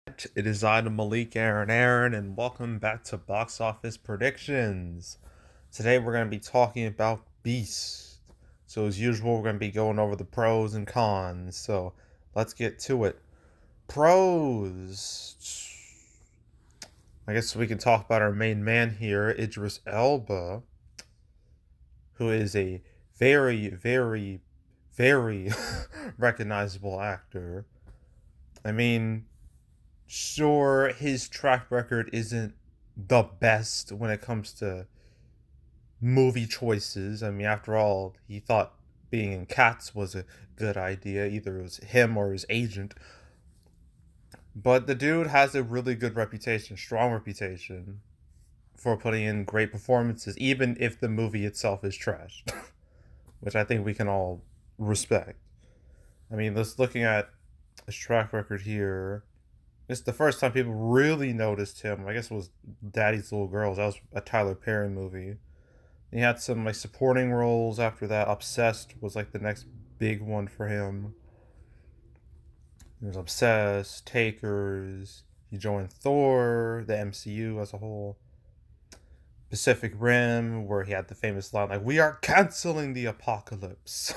It is I, the Malik Aaron, and welcome back to Box Office Predictions. Today we're going to be talking about Beast. So, as usual, we're going to be going over the pros and cons. So, let's get to it. Pros. I guess we can talk about our main man here, Idris Elba, who is a very, very, very recognizable actor. I mean, sure, his track record isn't the best when it comes to movie choices. I mean, after all, he thought being in Cats was a good idea. Either it was him or his agent. But the dude has a really good reputation, strong reputation, for putting in great performances, even if the movie itself is trash, which I think we can all respect. I mean, let's looking at his track record here. It's the first time people really noticed him. I guess it was Daddy's Little Girls. That was a Tyler Perry movie. He had some like supporting roles after that. Obsessed was like the next big one for him. There's Obsessed, Takers. He joined Thor, the MCU as a whole. Pacific Rim, where he had the famous line like "We are canceling the apocalypse."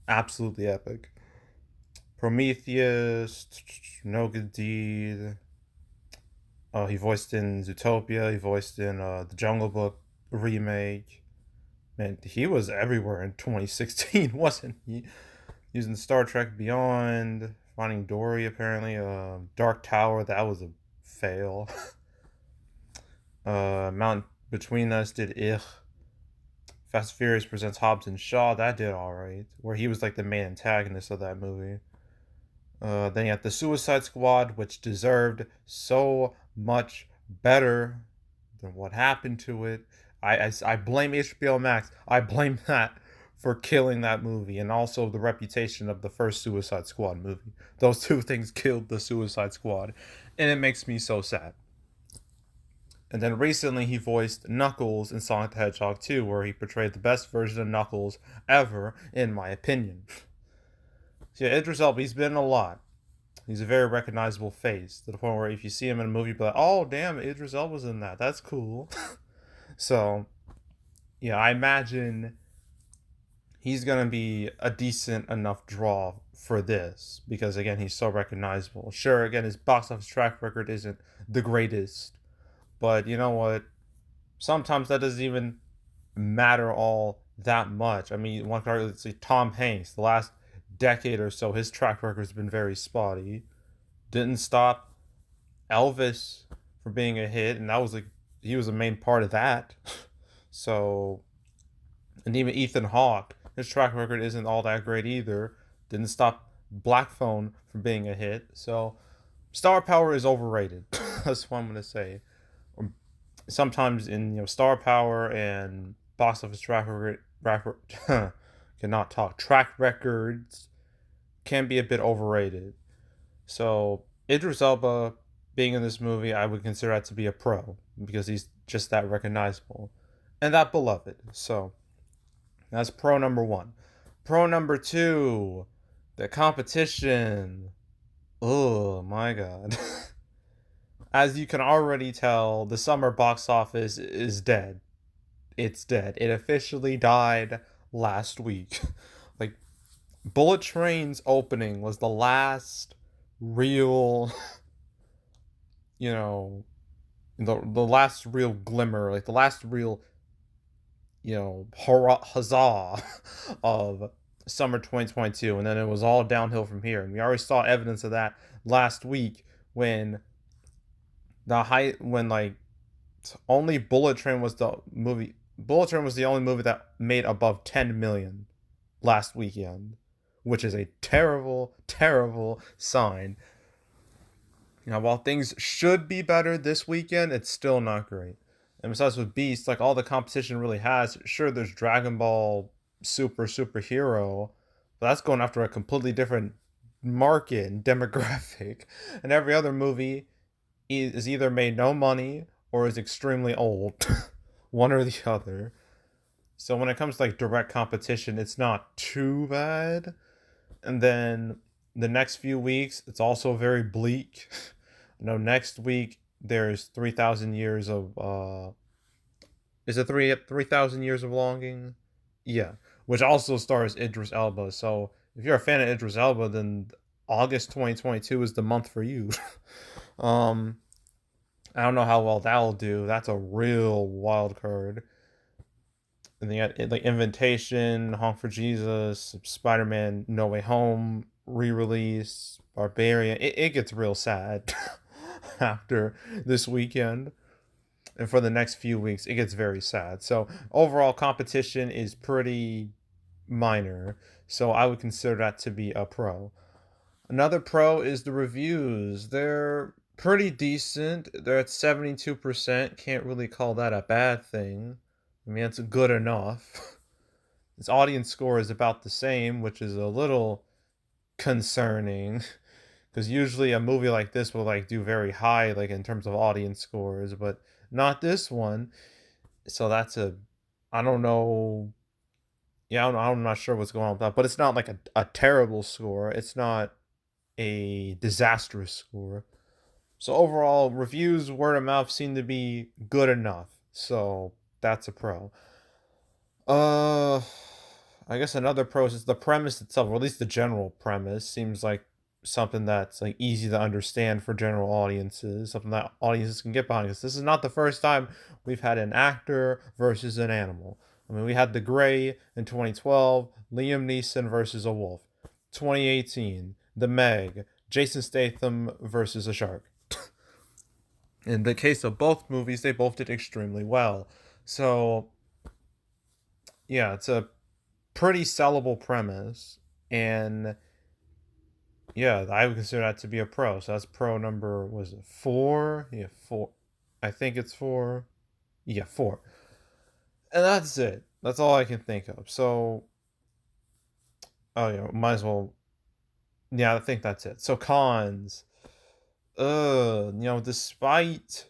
Absolutely epic. Prometheus, No Good Deed. He voiced in Zootopia. He voiced in the Jungle Book remake. Man, he was everywhere in 2016, wasn't he? Using Star Trek Beyond, Finding Dory apparently. Dark Tower, that was a fail. Mount Between Us did Ich. Fast and Furious presents Hobbs and Shaw, that did alright. Where he was like the main antagonist of that movie. Then you have the Suicide Squad, which deserved so much better than what happened to it. I blame HBO Max. I blame that for killing that movie, and also the reputation of the first Suicide Squad movie. Those two things killed the Suicide Squad, and it makes me so sad. And then recently he voiced Knuckles in Sonic the Hedgehog 2, where he portrayed the best version of Knuckles ever, in my opinion. So yeah, Idris Elba, he's been in a lot. He's a very recognizable face, to the point where if you see him in a movie, you'll be like, oh, damn, Idris Elba's in that. That's cool. So, yeah, I imagine he's going to be a decent enough draw for this because, again, he's so recognizable. Sure, again, his box office track record isn't the greatest, but you know what? Sometimes that doesn't even matter all that much. I mean, one could argue, say Tom Hanks, the last decade or so, his track record has been very spotty. Didn't stop Elvis from being a hit, and that was like he was a main part of that. So, and even Ethan Hawke, his track record isn't all that great either. Didn't stop Black Phone from being a hit. So, star power is overrated. That's what I'm gonna say. Sometimes in star power and box office cannot talk track records can be a bit overrated. So Idris Elba being in this movie, I would consider that to be a pro because he's just that recognizable and that beloved. So that's pro number one. Pro number two, the competition. Oh my god. As you can already tell, the summer box office is dead. It's dead. It officially died last week. Like, Bullet Train's opening was the last real, you know, the last real glimmer, like the last real, hurrah, huzzah of summer 2022. And then it was all downhill from here. And we already saw evidence of that last week when like only Bullet Train was the movie. Bullet Train was the only movie that made above 10 million last weekend, which is a terrible, terrible sign. While things should be better this weekend, it's still not great. And besides with Beast, like all the competition really has, sure, there's Dragon Ball Superhero, but that's going after a completely different market and demographic. And every other movie is either made no money or is extremely old. One or the other. So when it comes to like direct competition, it's not too bad. And then The next few weeks, it's also very bleak. No, next week there's 3,000 years of is it 3,000 years of longing? Yeah, which also stars Idris Elba. So if you're a fan of Idris Elba, then August 2022 is the month for you. um, I don't know how well that'll do. That's a real wild card. And they got like Invitation, Honk for Jesus, Spider-Man No Way Home re-release, Barbarian. It gets real sad after this weekend. And for the next few weeks, it gets very sad. So overall competition is pretty minor. So I would consider that to be a pro. Another pro is the reviews. They're pretty decent. They're at 72%. Can't really call that a bad thing. I mean, it's good enough. Its audience score is about the same, which is a little concerning because usually a movie like this will like do very high like in terms of audience scores, but not this one. So that's a I don't know. Yeah, I'm not sure what's going on with that, but it's not like a terrible score. It's not a disastrous score. So overall, reviews, word of mouth seem to be good enough. So that's a pro. Uh, I guess another pro is the premise itself, or at least the general premise, seems like something that's like easy to understand for general audiences, something that audiences can get behind. Because this is not the first time we've had an actor versus an animal. I mean, we had The Gray in 2012, Liam Neeson versus a wolf. 2018, The Meg, Jason Statham versus a shark. In the case of both movies, they both did extremely well. So yeah, it's a pretty sellable premise, and yeah, I would consider that to be a pro. So that's pro number was it 4? Yeah, 4. I think it's 4. Yeah, 4. And that's it. That's all I can think of. So, oh yeah, might as well. Yeah, I think that's it. So cons. Despite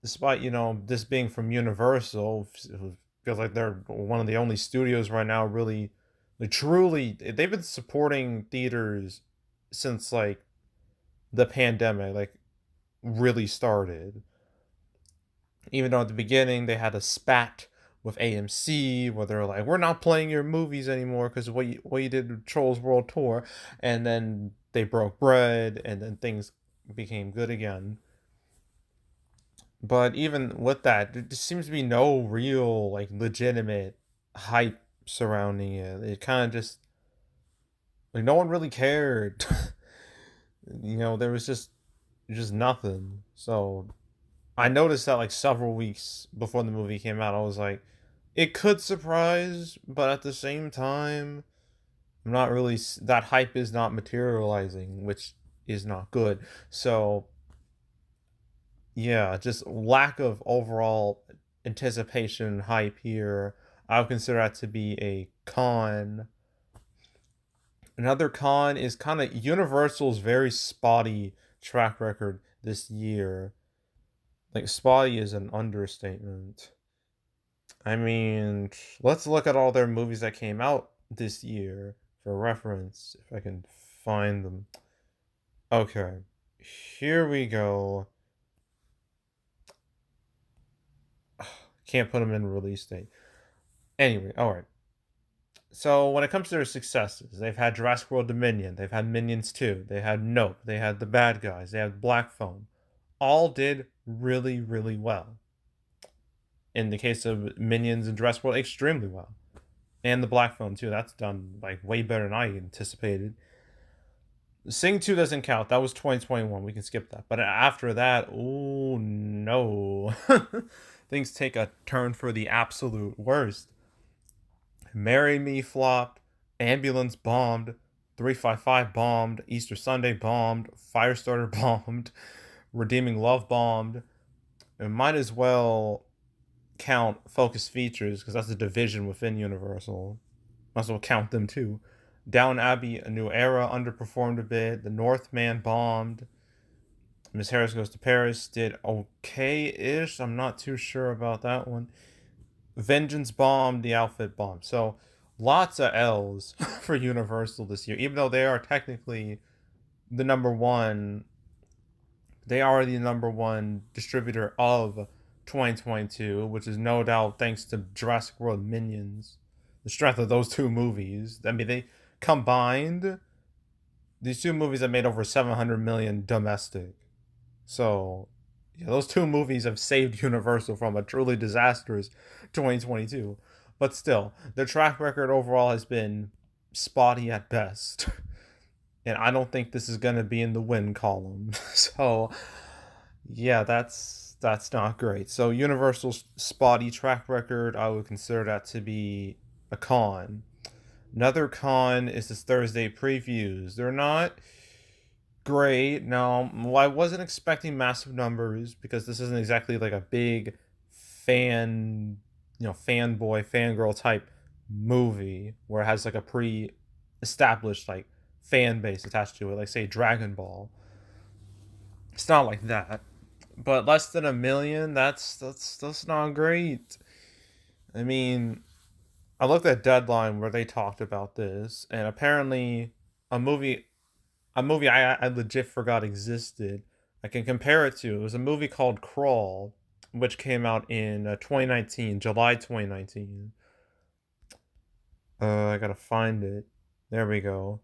this being from Universal, who feels like they're one of the only studios right now really, like truly, they've been supporting theaters since like the pandemic, like really started. Even though at the beginning they had a spat with AMC where they're like, "We're not playing your movies anymore because what you did with Trolls World Tour," and then they broke bread, and then things became good again. But even with that, there just seems to be no real, like, legitimate hype surrounding it. It kind of just, like, no one really cared. There was just nothing. So I noticed that, like, several weeks before the movie came out, I was like, it could surprise, but at the same time, I'm not really, that hype is not materializing, which is not good. So yeah, just lack of overall anticipation hype here. I would consider that to be a con. Another con is kind of Universal's very spotty track record this year. Like, spotty is an understatement. I mean, let's look at all their movies that came out this year for reference, if I can find them. Okay, here we go. Can't put them in release date. Anyway, alright. So when it comes to their successes, they've had Jurassic World Dominion, they've had Minions 2, they had Nope, they had The Bad Guys, they had Black Phone. All did really, really well. In the case of Minions and Jurassic World, extremely well. And the Black Phone too, that's done like way better than I anticipated. Sing 2 doesn't count. That was 2021. We can skip that. But after that, oh no. Things take a turn for the absolute worst. Marry Me flopped, Ambulance bombed, 355 bombed, Easter Sunday bombed, Firestarter bombed, Redeeming Love bombed. It might as well count Focus Features because that's a division within Universal. Might as well count them too. Down Abbey, A New Era underperformed a bit. The Northman bombed. Miss Harris Goes to Paris did okay-ish. I'm not too sure about that one. Vengeance bombed. The Outfit bombed. So Lots of L's for Universal this year, even though they are technically the number one. They are the number one distributor of 2022, which is no doubt thanks to Jurassic World Minions. The strength of those two movies. I mean, they combined, these two movies have made over 700 million domestic. So, yeah, those two movies have saved Universal from a truly disastrous 2022. But still, their track record overall has been spotty at best. And I don't think this is going to be in the win column. So, yeah, that's not great. So, Universal's spotty track record, I would consider that to be a con. Another con is this Thursday previews. They're not great. Now, well, I wasn't expecting massive numbers because this isn't exactly like a big fan, fanboy, fangirl type movie where it has like a pre-established like fan base attached to it, like say Dragon Ball. It's not like that. But less than a million, that's not great. I mean, I looked at Deadline where they talked about this, and apparently a movie a movie I legit forgot existed. I can compare it to. It was a movie called Crawl, which came out in 2019, July 2019. I gotta find it. There we go.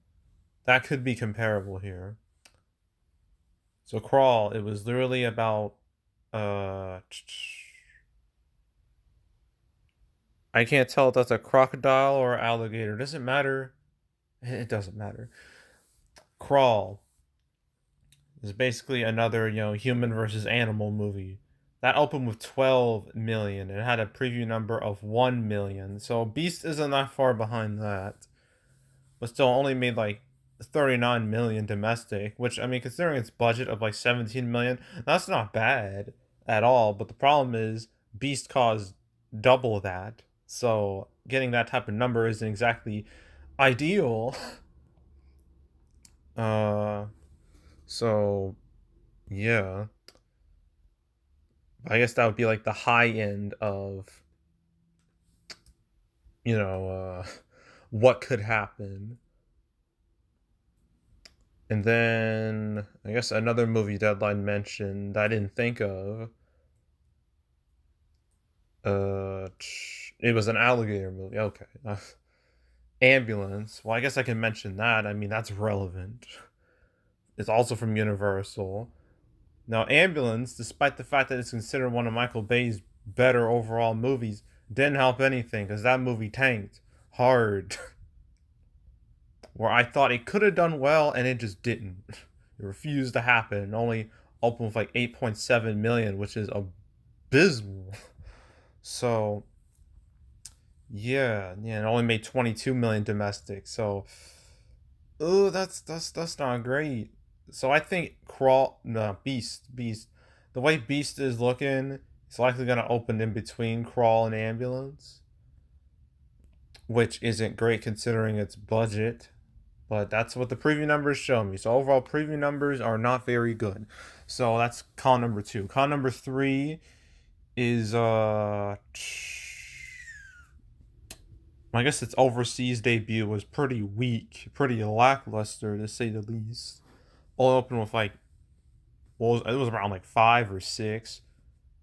That could be comparable here. So Crawl, it was literally about uh I can't tell if that's a crocodile or alligator. Does it matter? It doesn't matter. Crawl is basically another, human versus animal movie. That opened with 12 million. It had a preview number of 1 million. So Beast isn't that far behind that. But still only made like 39 million domestic, which I mean considering its budget of like 17 million, that's not bad at all, but the problem is Beast caused double that. So getting that type of number isn't exactly ideal. uh so yeah. I guess that would be like the high end of, you know, what could happen. And then I guess another movie Deadline mentioned that I didn't think of. It was an alligator movie. Okay. Ambulance. Well, I guess I can mention that. I mean, that's relevant. It's also from Universal. Now, Ambulance, despite the fact that it's considered one of Michael Bay's better overall movies, didn't help anything because that movie tanked hard. Where I thought it could have done well and it just didn't. It refused to happen. It only opened with like 8.7 million, which is abysmal. So yeah, it only made 22 million domestic. So, oh, that's not great. So I think Beast. The way Beast is looking, it's likely gonna open in between Crawl and Ambulance, which isn't great considering its budget. But that's what the preview numbers show me. So overall, preview numbers are not very good. So that's con number 2. Con number 3 is I guess its overseas debut was pretty weak, pretty lackluster to say the least. All opened with like, it was around like 5 or 6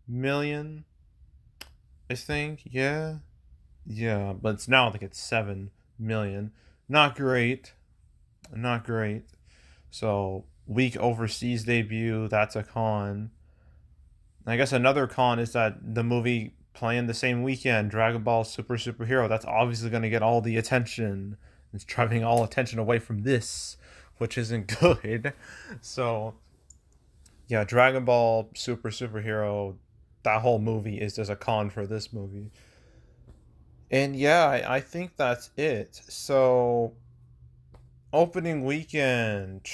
million, I think. Yeah, but it's now like it's 7 million. Not great, not great. So weak overseas debut. That's a con. I guess another con is that the movie playing the same weekend, Dragon Ball Superhero, that's obviously going to get all the attention. It's driving all attention away from this, which isn't good. So, yeah, Dragon Ball Superhero, that whole movie is just a con for this movie. And yeah, I think that's it. So, opening weekend.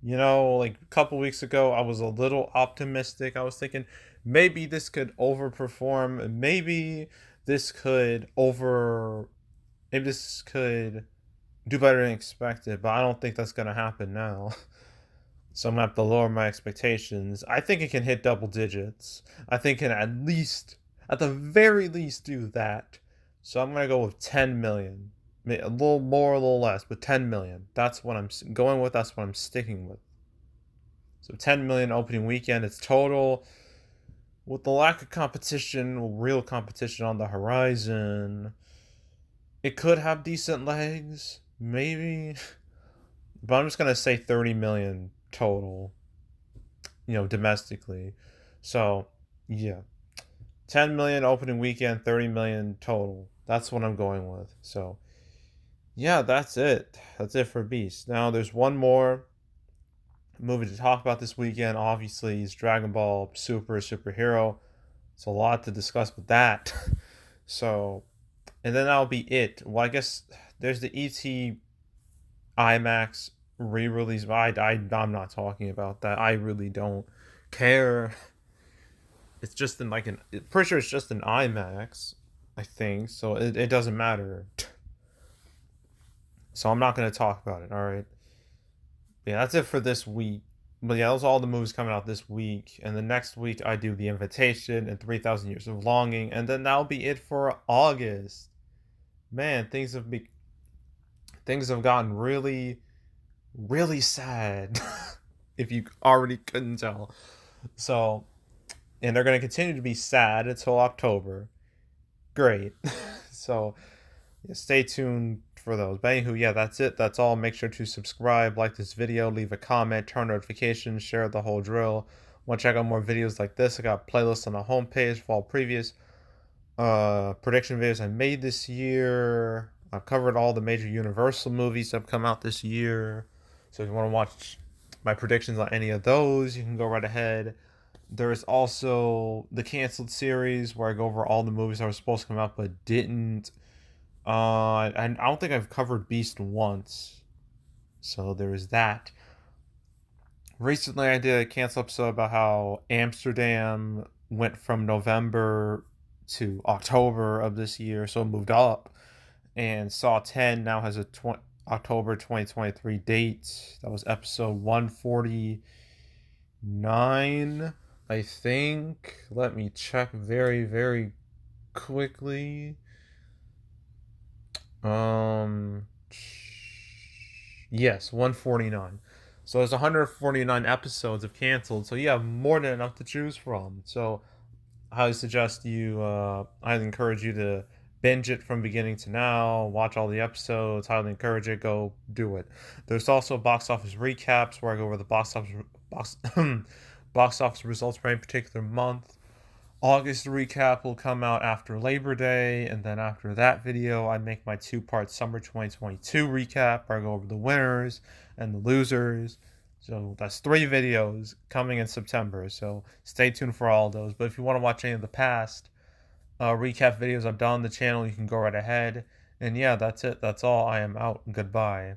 Like a couple weeks ago, I was a little optimistic. I was thinking maybe this could overperform. Maybe this could do better than expected, but I don't think that's going to happen now. So I'm going to have to lower my expectations. I think it can hit double digits. I think it can at the very least do that. So I'm gonna go with 10 million. A little more, a little less, but 10 million. That's what I'm going with. That's what I'm sticking with. So 10 million opening weekend. It's total. With the lack of competition, real competition on the horizon, it could have decent legs, maybe. But I'm just gonna say 30 million total, domestically. So, yeah. 10 million opening weekend, 30 million total. That's what I'm going with. So, yeah, that's it. That's it for Beast. Now, there's one more movie to talk about this weekend. Obviously, is Dragon Ball Super Superhero. It's a lot to discuss with that. So, and then that'll be it. Well, I guess there's the ET IMAX re-release. I'm not talking about that. I really don't care. It's just in like an. Pretty sure it's just an IMAX. I think so. It doesn't matter. So I'm not gonna talk about it. All right. Yeah, that's it for this week. But yeah, those are all the movies coming out this week. And the next week I do The Invitation and 3,000 Years of Longing, and then that'll be it for August. Man, things have gotten really, really sad. If you already couldn't tell. So, and they're gonna continue to be sad until October. Great. So yeah, stay tuned for those. But anywho, yeah, that's it. That's all. Make sure to subscribe, like this video, leave a comment, turn notifications, share the whole drill. Want to check out more videos like this? I got playlists on the homepage for all previous prediction videos I made this year. I've covered all the major Universal movies that have come out this year. So if you want to watch my predictions on any of those, you can go right ahead. There's also the canceled series where I go over all the movies that were supposed to come out but didn't. I don't think I've covered Beast once, so there is that. Recently, I did a cancel episode about how Amsterdam went from November to October of this year, so it moved up. And Saw 10 now has a October 2023 date. That was episode 149, I think. Let me check very, very quickly. Um, yes, 149. So there's 149 episodes of canceled. So you have more than enough to choose from. So I highly suggest you. I encourage you to binge it from beginning to now. Watch all the episodes. Highly encourage it. Go do it. There's also box office recaps where I go over the box office results for any particular month. August recap will come out after Labor Day, and then after that video, I make my two-part summer 2022 recap where I go over the winners and the losers. So that's 3 videos coming in September. So stay tuned for all of those. But if you want to watch any of the past recap videos I've done on the channel, you can go right ahead. And yeah, that's it. That's all. I am out. Goodbye.